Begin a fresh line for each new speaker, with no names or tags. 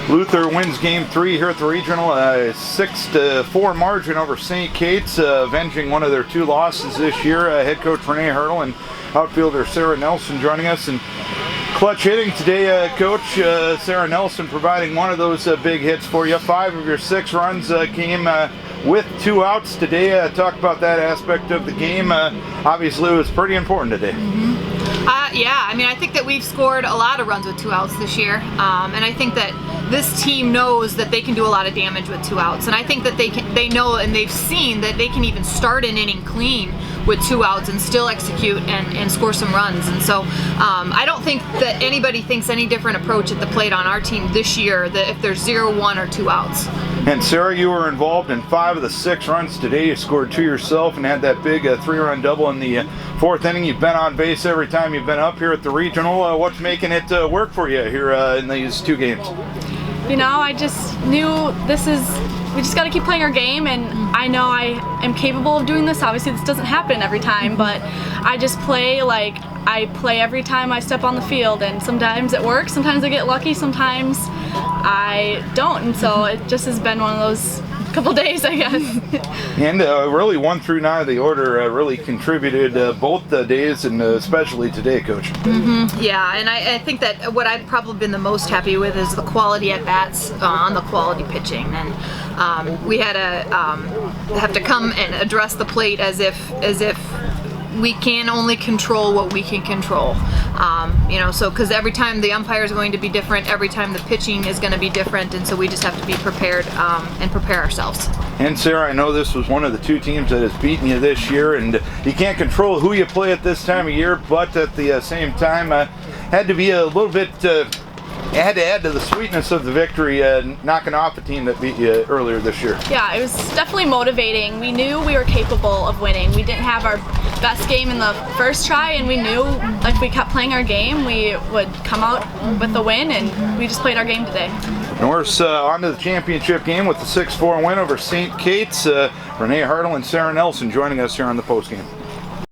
Luther wins game 3 here at the regional, 6-4 margin over St. Kate's, avenging one of their 2 losses this year. Head coach Renee Hurdle and outfielder Sarah Nelson joining us. And clutch hitting today, Coach. Sarah Nelson providing one of those big hits for you. 5 of your 6 runs came with 2 outs today. Talk about that aspect of the game. Obviously, it was pretty important today.
Yeah, I mean, I think that we've scored a lot of runs with 2 outs this year, and I think that this team knows that they can do a lot of damage with 2 outs, and I think that they know and they've seen that they can even start an inning clean with 2 outs and still execute and score some runs. And so I don't think that anybody thinks any different approach at the plate on our team this year, that if there's 0-1 or 2 outs.
And Sarah, you were involved in 5 of the 6 runs today. You scored 2 yourself and had that big 3-run double in the 4th inning. You've been on base every time you've been up here at the regional. What's making it work for you here in these 2 games?
You know, I just knew we just got to keep playing our game, and I know I am capable of doing this. Obviously, this doesn't happen every time, but I just play like I play every time I step on the field, and sometimes it works, sometimes I get lucky, sometimes I don't, and so it just has been one of those couple days, I guess.
And really 1 through 9 of the order really contributed both the days, and especially today, Coach.
Yeah, and I think that what I've probably been the most happy with is the quality at bats on the quality pitching. And we had to have to come and address the plate as if we can only control what we can control. You know, so because every time the umpire is going to be different, every time the pitching is going to be different, and so we just have to be prepared and prepare ourselves.
And Sarah, I know this was one of the 2 teams that has beaten you this year, and you can't control who you play at this time of year, but at the same time, had to be a little bit. It had to add to the sweetness of the victory, knocking off a team that beat you earlier this year.
Yeah, it was definitely motivating. We knew we were capable of winning. We didn't have our best game in the first try, and we knew if we kept playing our game, we would come out with a win, and we just played our game today.
Norse on to the championship game with the 6-4 win over St. Kate's. Renee Hartle and Sarah Nelson joining us here on the postgame.